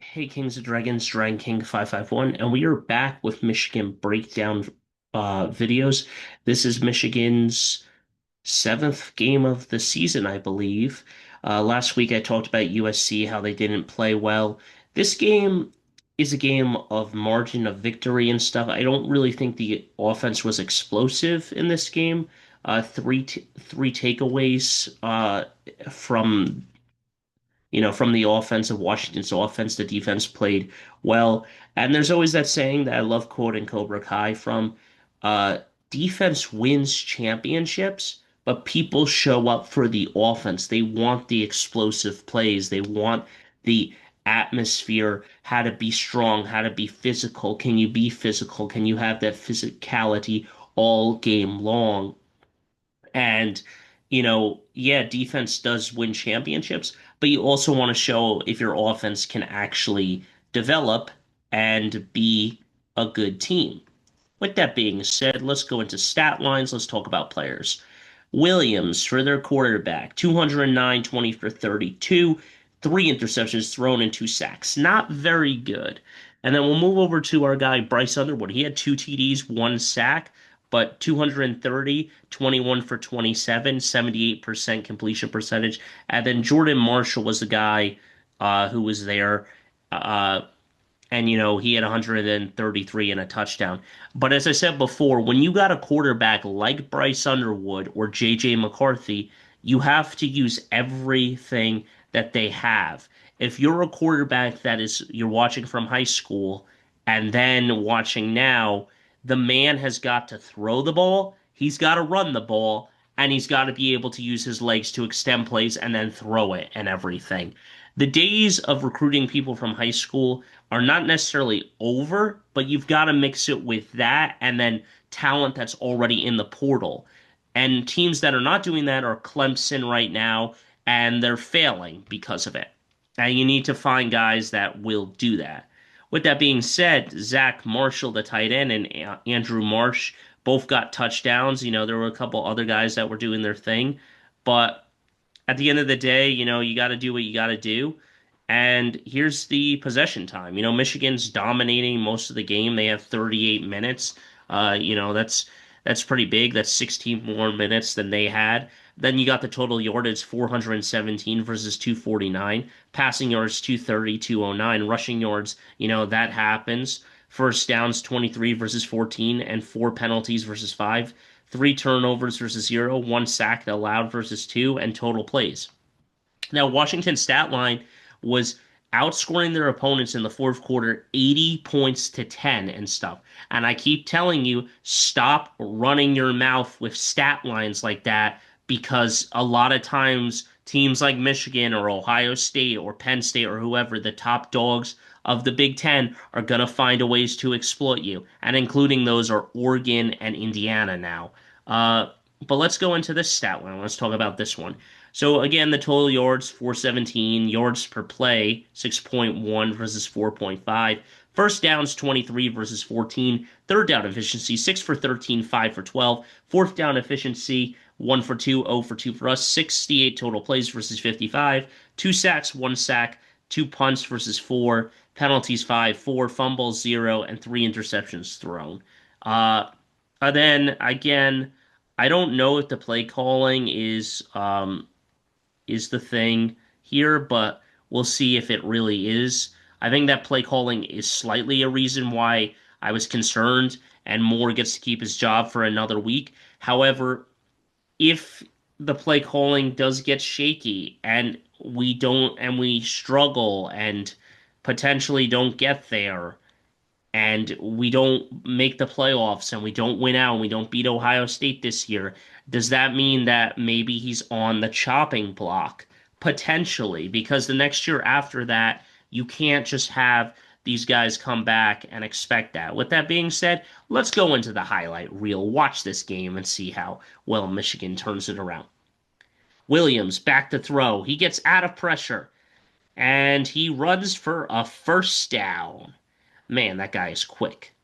Hey, Kings and Dragons, Dragon King 551, and we are back with Michigan breakdown videos. This is Michigan's seventh game of the season, I believe. Last week I talked about USC, how they didn't play well. This game is a game of margin of victory and stuff. I don't really think the offense was explosive in this game. Three takeaways from from the offense of Washington's offense. The defense played well. And there's always that saying that I love quoting Cobra Kai from uh, defense wins championships, but people show up for the offense. They want the explosive plays, they want the atmosphere, how to be strong, how to be physical. Can you be physical? Can you have that physicality all game long? And, yeah, defense does win championships, but you also want to show if your offense can actually develop and be a good team. With that being said, let's go into stat lines. Let's talk about players. Williams, for their quarterback, 209, 20 for 32, three interceptions thrown and two sacks. Not very good. And then we'll move over to our guy, Bryce Underwood. He had two TDs, one sack, but 230, 21 for 27, 78% completion percentage. And then Jordan Marshall was the guy who was there. Uh, and he had 133 and a touchdown. But as I said before, when you got a quarterback like Bryce Underwood or JJ McCarthy, you have to use everything that they have. If you're a quarterback that is you're watching from high school and then watching now, the man has got to throw the ball, he's got to run the ball, and he's got to be able to use his legs to extend plays and then throw it and everything. The days of recruiting people from high school are not necessarily over, but you've got to mix it with that and then talent that's already in the portal. And teams that are not doing that are Clemson right now, and they're failing because of it. And you need to find guys that will do that. With that being said, Zach Marshall, the tight end, and Andrew Marsh both got touchdowns. There were a couple other guys that were doing their thing, but at the end of the day, you got to do what you got to do. And here's the possession time. Michigan's dominating most of the game. They have 38 minutes. That's pretty big. That's 16 more minutes than they had. Then you got the total yardage 417 versus 249. Passing yards 230, 209. Rushing yards, that happens. First downs 23 versus 14 and four penalties versus five. Three turnovers versus zero, one sack allowed versus two, and total plays. Now, Washington's stat line was outscoring their opponents in the fourth quarter 80 points to 10 and stuff. And I keep telling you, stop running your mouth with stat lines like that because a lot of times teams like Michigan or Ohio State or Penn State or whoever, the top dogs of the Big Ten, are going to find a ways to exploit you. And including those are Oregon and Indiana now. But let's go into this stat line. Let's talk about this one. So again, the total yards 417, yards per play 6.1 versus 4.5. First downs 23 versus 14. Third down efficiency 6 for 13, 5 for 12. Fourth down efficiency 1 for 2, 0 for 2 for us. 68 total plays versus 55. Two sacks, one sack, two punts versus four. Penalties 5, four fumbles 0, and three interceptions thrown. Uh, and then again, I don't know if the play calling is the thing here, but we'll see if it really is. I think that play calling is slightly a reason why I was concerned and Moore gets to keep his job for another week. However, if the play calling does get shaky and we struggle and potentially don't get there and we don't make the playoffs and we don't win out and we don't beat Ohio State this year, does that mean that maybe he's on the chopping block? Potentially, because the next year after that, you can't just have these guys come back and expect that. With that being said, let's go into the highlight reel, watch this game, and see how well Michigan turns it around. Williams back to throw. He gets out of pressure and he runs for a first down. Man, that guy is quick.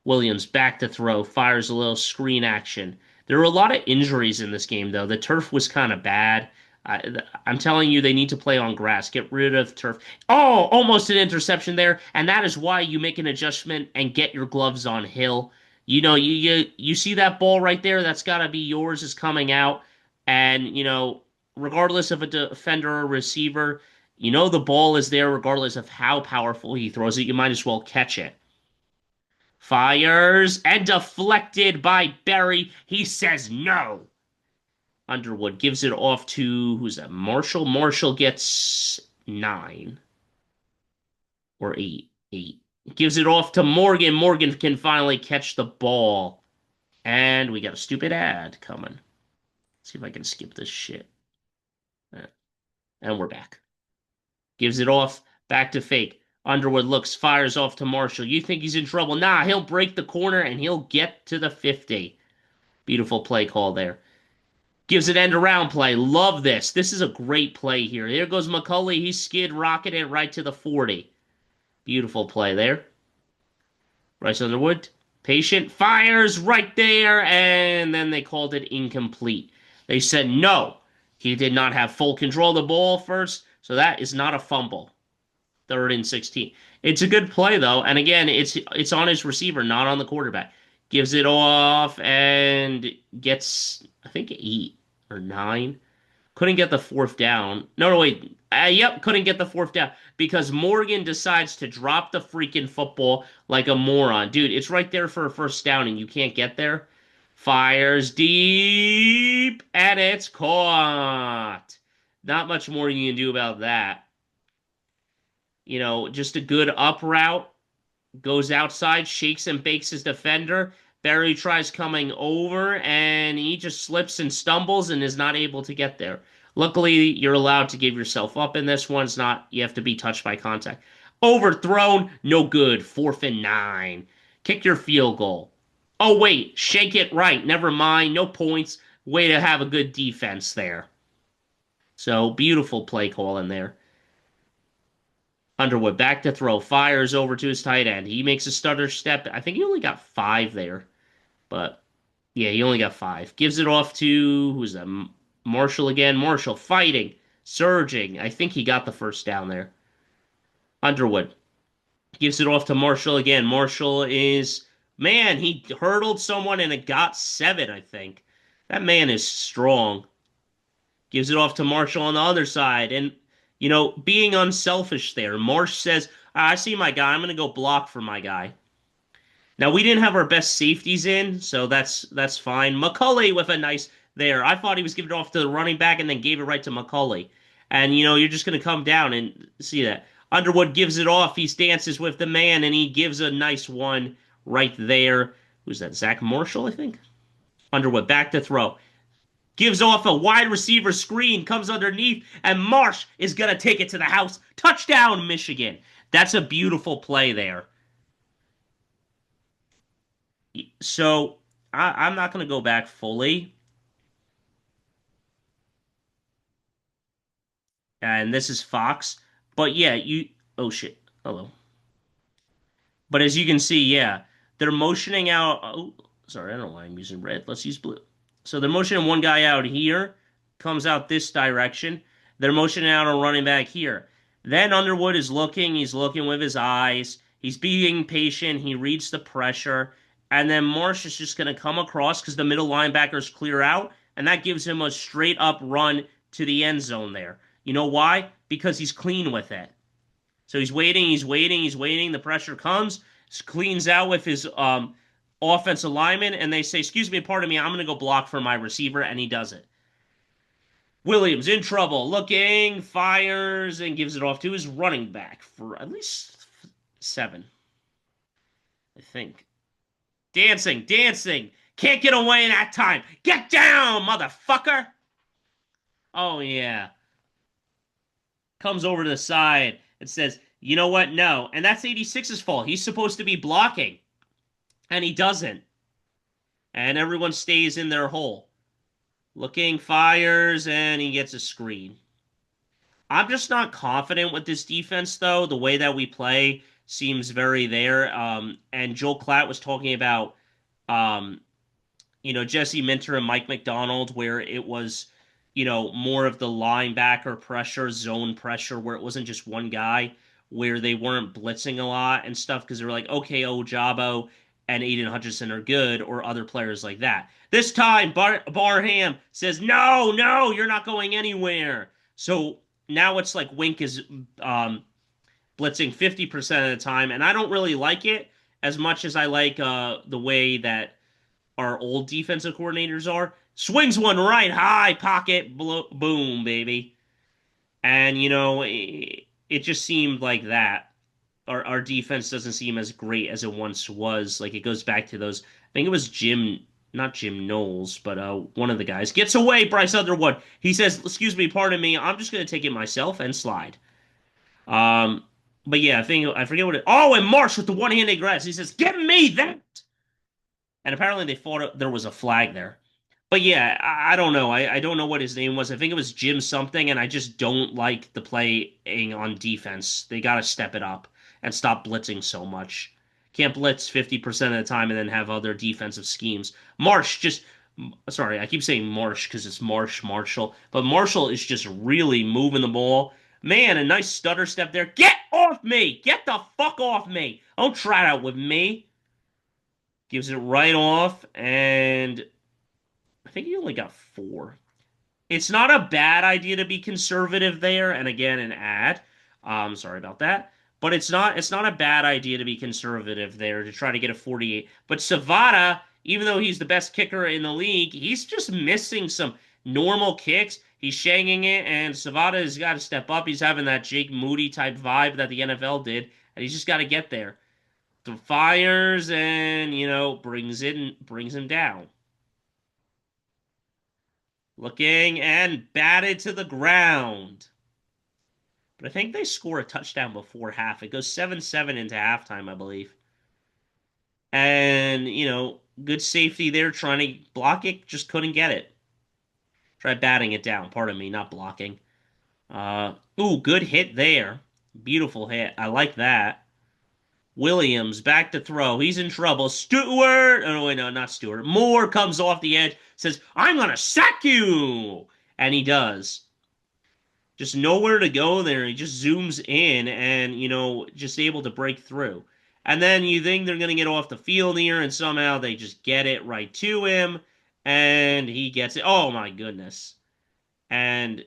Williams back to throw, fires a little screen action. There were a lot of injuries in this game, though. The turf was kind of bad. I'm telling you, they need to play on grass. Get rid of turf. Oh, almost an interception there, and that is why you make an adjustment and get your gloves on Hill. You see that ball right there? That's got to be yours. Is coming out, and regardless of a defender or receiver, the ball is there regardless of how powerful he throws it. You might as well catch it. Fires and deflected by Berry. He says no. Underwood gives it off to who's that? Marshall. Marshall gets 9 or 8. 8. Gives it off to Morgan. Morgan can finally catch the ball. And we got a stupid ad coming. See if I can skip this shit. And we're back. Gives it off back to Fake. Underwood looks, fires off to Marshall. You think he's in trouble? Nah, he'll break the corner and he'll get to the 50. Beautiful play call there. Gives it end around play. Love this. This is a great play here. Here goes McCulley. He skid rocketed it right to the 40. Beautiful play there. Bryce Underwood. Patient. Fires right there. And then they called it incomplete. They said no. He did not have full control of the ball first. So that is not a fumble. 3rd and 16. It's a good play, though. And again, it's on his receiver, not on the quarterback. Gives it off and gets, I think, 8 or 9. Couldn't get the 4th down. No, wait. Yep, couldn't get the 4th down because Morgan decides to drop the freaking football like a moron. Dude, it's right there for a 1st down and you can't get there. Fires deep and it's caught. Not much more you can do about that. Just a good up route. Goes outside, shakes and bakes his defender. Berry tries coming over, and he just slips and stumbles and is not able to get there. Luckily, you're allowed to give yourself up in this one. It's not, you have to be touched by contact. Overthrown, no good. 4th and 9. Kick your field goal. Oh, wait, shake it right. Never mind, no points. Way to have a good defense there. So, beautiful play call in there. Underwood back to throw, fires over to his tight end. He makes a stutter step. I think he only got 5 there, but yeah, he only got 5. Gives it off to who's that? Marshall again. Marshall fighting, surging. I think he got the 1st down there. Underwood gives it off to Marshall again. Marshall is man. He hurdled someone and it got 7. I think that man is strong. Gives it off to Marshall on the other side, and being unselfish there. Marsh says, I see my guy. I'm going to go block for my guy. Now, we didn't have our best safeties in, so that's fine. McCulley with a nice there. I thought he was giving it off to the running back and then gave it right to McCulley. And, you're just going to come down and see that. Underwood gives it off. He dances with the man, and he gives a nice one right there. Who's that? Zach Marshall, I think? Underwood back to throw. Gives off a wide receiver screen, comes underneath, and Marsh is going to take it to the house. Touchdown, Michigan. That's a beautiful play there. So, I'm not going to go back fully. And this is Fox. But yeah, oh shit. Hello. But as you can see, yeah, they're motioning out. Oh, sorry, I don't know why I'm using red. Let's use blue. So they're motioning one guy out here, comes out this direction. They're motioning out a running back here. Then Underwood is looking. He's looking with his eyes. He's being patient. He reads the pressure. And then Marsh is just going to come across because the middle linebackers clear out. And that gives him a straight up run to the end zone there. You know why? Because he's clean with it. So he's waiting, he's waiting, he's waiting. The pressure comes, cleans out with his offensive lineman, and they say, excuse me, pardon me, I'm going to go block for my receiver, and he does it. Williams in trouble, looking, fires, and gives it off to his running back for at least 7. I think. Dancing, dancing. Can't get away in that time. Get down, motherfucker. Oh, yeah. Comes over to the side and says, you know what? No. And that's 86's fault. He's supposed to be blocking. And he doesn't. And everyone stays in their hole. Looking, fires, and he gets a screen. I'm just not confident with this defense, though. The way that we play seems very there. And Joel Klatt was talking about, Jesse Minter and Mike McDonald, where it was, more of the linebacker pressure, zone pressure, where it wasn't just one guy, where they weren't blitzing a lot and stuff because they were like, okay, Ojabo and Aiden Hutchinson are good, or other players like that. This time, Barham says, no, no, you're not going anywhere. So now it's like Wink is blitzing 50% of the time, and I don't really like it as much as I like the way that our old defensive coordinators are. Swings one right high, pocket, boom, baby. And, it just seemed like that. Our defense doesn't seem as great as it once was. Like, it goes back to those, I think it was not Jim Knowles, but one of the guys. Gets away, Bryce Underwood. He says, excuse me, pardon me, I'm just going to take it myself and slide. Um, but yeah, I forget what it. Oh, and Marsh with the one-handed grabs. He says, "Give me that!" And apparently they thought there was a flag there. But yeah, I don't know. I don't know what his name was. I think it was Jim something, and I just don't like the playing on defense. They got to step it up and stop blitzing so much. Can't blitz 50% of the time and then have other defensive schemes. Marsh just, sorry, I keep saying Marsh because it's Marshall, but Marshall is just really moving the ball. Man, a nice stutter step there. Get off me! Get the fuck off me! Don't try it out with me. Gives it right off, and I think he only got 4. It's not a bad idea to be conservative there, and again, an ad. Sorry about that. But it's not a bad idea to be conservative there to try to get a 48. But Savada, even though he's the best kicker in the league, he's just missing some normal kicks. He's shanging it, and Savada has got to step up. He's having that Jake Moody type vibe that the NFL did, and he's just got to get there. The fires and brings him down. Looking and batted to the ground. But I think they score a touchdown before half. It goes 7-7 into halftime, I believe. And, good safety there trying to block it, just couldn't get it. Try batting it down. Pardon me, not blocking. Ooh, good hit there. Beautiful hit. I like that. Williams back to throw. He's in trouble. Stewart. Oh, wait, no, not Stewart. Moore comes off the edge, says, I'm going to sack you. And he does. Just nowhere to go there. He just zooms in and, just able to break through. And then you think they're going to get off the field here, and somehow they just get it right to him, and he gets it. Oh, my goodness. And,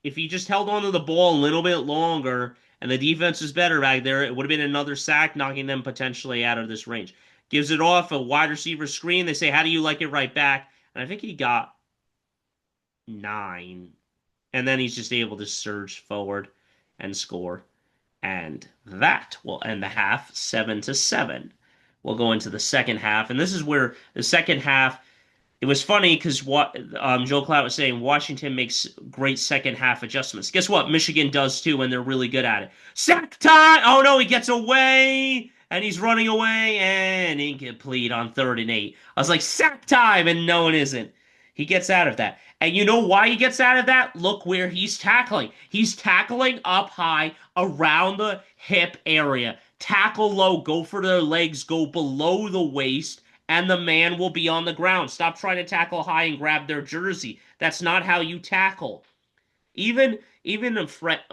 if he just held onto the ball a little bit longer and the defense is better back there, it would have been another sack, knocking them potentially out of this range. Gives it off a wide receiver screen. They say, how do you like it right back? And I think he got 9. And then he's just able to surge forward and score. And that will end the half 7-7. We'll go into the second half. And this is where the second half, it was funny because what Joe Clout was saying, Washington makes great second half adjustments. Guess what? Michigan does too, and they're really good at it. Sack time! Oh no, he gets away, and he's running away, and incomplete on 3rd and 8. I was like, sack time, and no, it isn't. He gets out of that. And you know why he gets out of that? Look where he's tackling. He's tackling up high around the hip area. Tackle low, go for their legs, go below the waist, and the man will be on the ground. Stop trying to tackle high and grab their jersey. That's not how you tackle. Even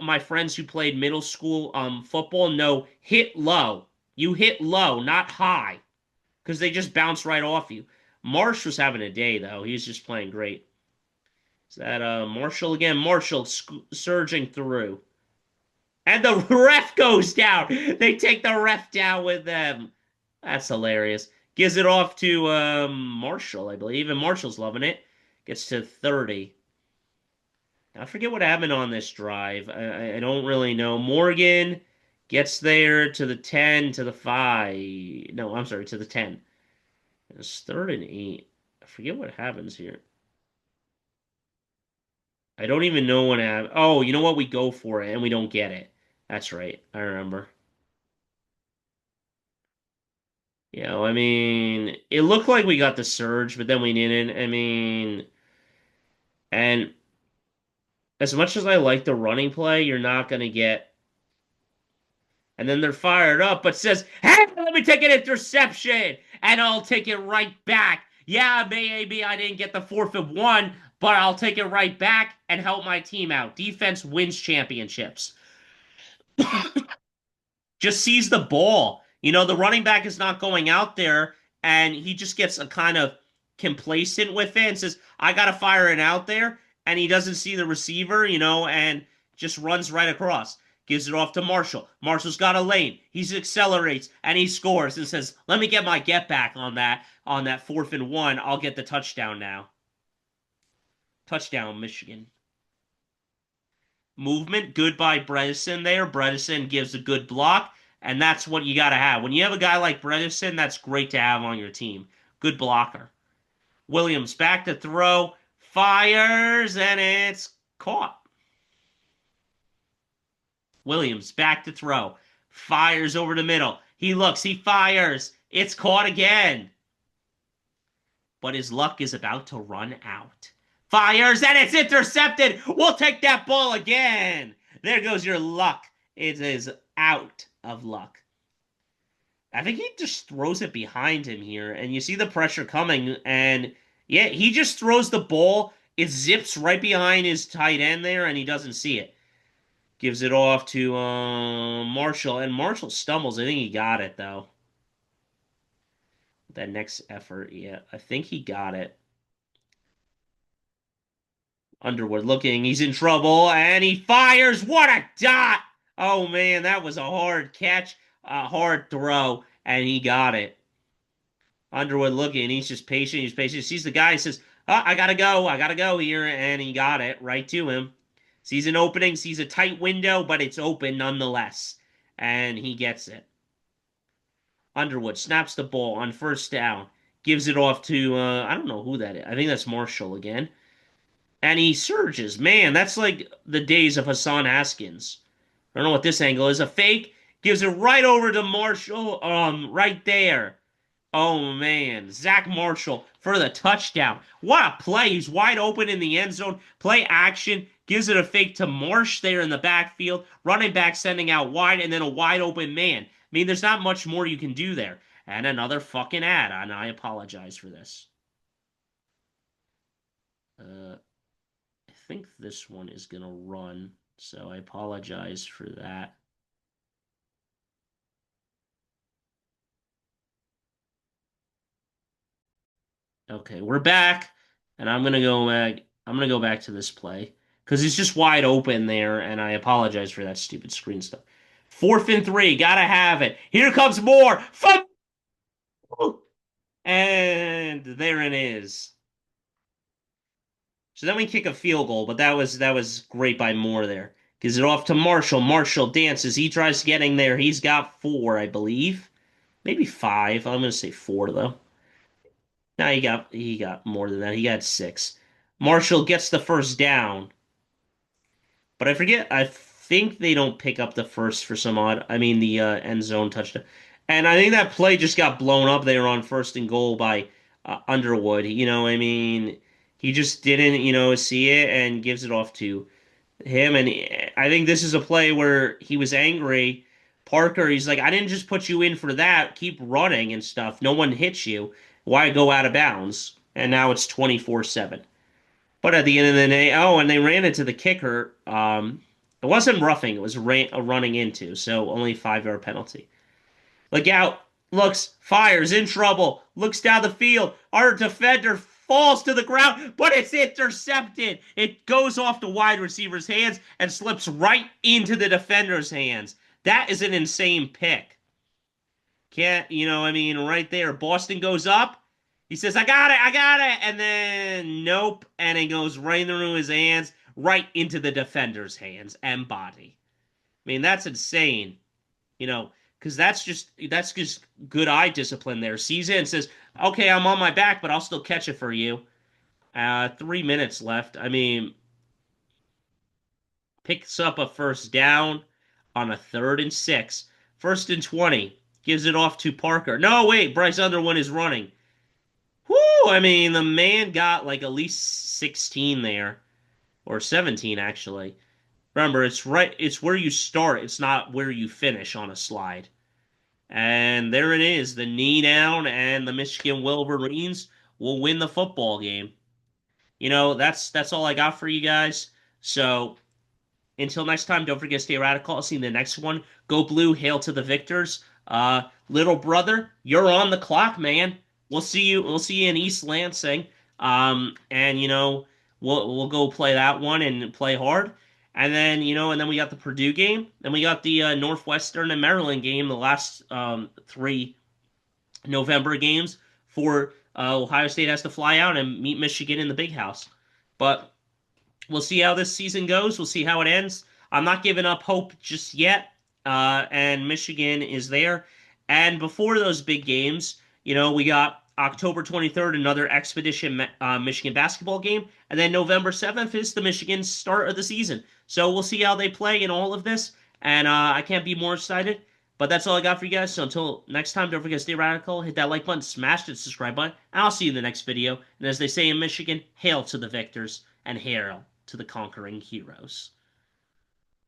my friends who played middle school football know hit low. You hit low, not high, because they just bounce right off you. Marsh was having a day though. He's just playing great. Is that Marshall again? Marshall surging through. And the ref goes down. They take the ref down with them. That's hilarious. Gives it off to Marshall, I believe, and Marshall's loving it. Gets to 30. I forget what happened on this drive. I don't really know. Morgan gets there to the 10, to the 5. No, I'm sorry, to the 10. It's 3rd and 8. I forget what happens here. I don't even know what happened. Oh, you know what? We go for it, and we don't get it. That's right. I remember. I mean, it looked like we got the surge, but then we didn't. I mean, and as much as I like the running play, you're not going to get. And then they're fired up, but says, hey, let me take an interception, and I'll take it right back. Yeah, maybe I didn't get the 4th and 1, but I'll take it right back and help my team out. Defense wins championships. Just sees the ball. The running back is not going out there, and he just gets a kind of complacent with it and says, I got to fire it out there. And he doesn't see the receiver, and just runs right across. Gives it off to Marshall. Marshall's got a lane. He accelerates and he scores and says, "Let me get my get back on that 4th and 1. I'll get the touchdown now." Touchdown, Michigan. Movement, good by Bredesen there. Bredesen gives a good block, and that's what you got to have. When you have a guy like Bredesen, that's great to have on your team. Good blocker. Williams back to throw, fires, and it's caught. Williams back to throw, fires over the middle. He looks, he fires. It's caught again. But his luck is about to run out. Fires, and it's intercepted. We'll take that ball again. There goes your luck. It is out of luck. I think he just throws it behind him here, and you see the pressure coming, and yeah, he just throws the ball. It zips right behind his tight end there, and he doesn't see it. Gives it off to Marshall, and Marshall stumbles. I think he got it, though. That next effort, yeah, I think he got it. Underwood looking, he's in trouble, and he fires. What a dot! Oh man, that was a hard catch, a hard throw, and he got it. Underwood looking, he's just patient, he's patient. He sees the guy, he says, oh, I gotta go here, and he got it right to him. Sees an opening, sees a tight window, but it's open nonetheless, and he gets it. Underwood snaps the ball on 1st down, gives it off to, I don't know who that is. I think that's Marshall again. And he surges. Man, that's like the days of Hassan Haskins. I don't know what this angle is. A fake. Gives it right over to Marshall. Right there. Oh, man. Zach Marshall for the touchdown. What a play. He's wide open in the end zone. Play action. Gives it a fake to Marsh there in the backfield. Running back sending out wide, and then a wide open man. I mean, there's not much more you can do there. And another fucking ad, and I apologize for this. I think this one is going to run, so I apologize for that. Okay, we're back, and I'm going to go back. I'm going to go back to this play because it's just wide open there, and I apologize for that stupid screen stuff. 4th and 3, gotta have it. Here comes more. And there it is. So then we kick a field goal, but that was great by Moore there. Gives it off to Marshall. Marshall dances. He tries getting there. He's got 4, I believe. Maybe 5. I'm gonna say 4 though. No, he got more than that. He got 6. Marshall gets the 1st down. But I forget, I think they don't pick up the first for some odd, I mean the end zone touchdown. And I think that play just got blown up there on 1st and goal by Underwood. I mean, he just didn't, see it and gives it off to him. And I think this is a play where he was angry. Parker, he's like, I didn't just put you in for that. Keep running and stuff. No one hits you. Why go out of bounds? And now it's 24-7. But at the end of the day, oh, and they ran into the kicker. It wasn't roughing, it was running into, so only 5-yard penalty. Look out, looks, fires, in trouble, looks down the field. Our defender falls to the ground, but it's intercepted. It goes off the wide receiver's hands and slips right into the defender's hands. That is an insane pick. Can't, I mean, right there. Boston goes up. He says, I got it. And then, nope. And it goes right through his hands, right into the defender's hands and body. I mean, that's insane. Because that's just good eye discipline there. Sees it and says, okay, I'm on my back, but I'll still catch it for you. 3 minutes left. I mean, picks up a 1st down on a 3rd and 6. 1st and 20. Gives it off to Parker. No, wait, Bryce Underwood is running. Whoo! I mean, the man got like at least 16 there. Or 17, actually. Remember, it's where you start. It's not where you finish on a slide. And there it is, the knee down, and the Michigan Wolverines we'll win the football game. That's all I got for you guys. So until next time, don't forget to stay radical. I'll see you in the next one. Go blue, hail to the victors. Little brother, you're on the clock, man. We'll see you in East Lansing. And we'll go play that one and play hard. And then we got the Purdue game. Then we got the Northwestern and Maryland game, the last three November games for Ohio State has to fly out and meet Michigan in the Big House. But we'll see how this season goes. We'll see how it ends. I'm not giving up hope just yet. And Michigan is there. And before those big games, we got October 23rd, another Expedition Michigan basketball game. And then November 7th is the Michigan start of the season. So we'll see how they play in all of this. And I can't be more excited. But that's all I got for you guys. So until next time, don't forget to stay radical, hit that like button, smash the subscribe button, and I'll see you in the next video. And as they say in Michigan, hail to the victors and hail to the conquering heroes.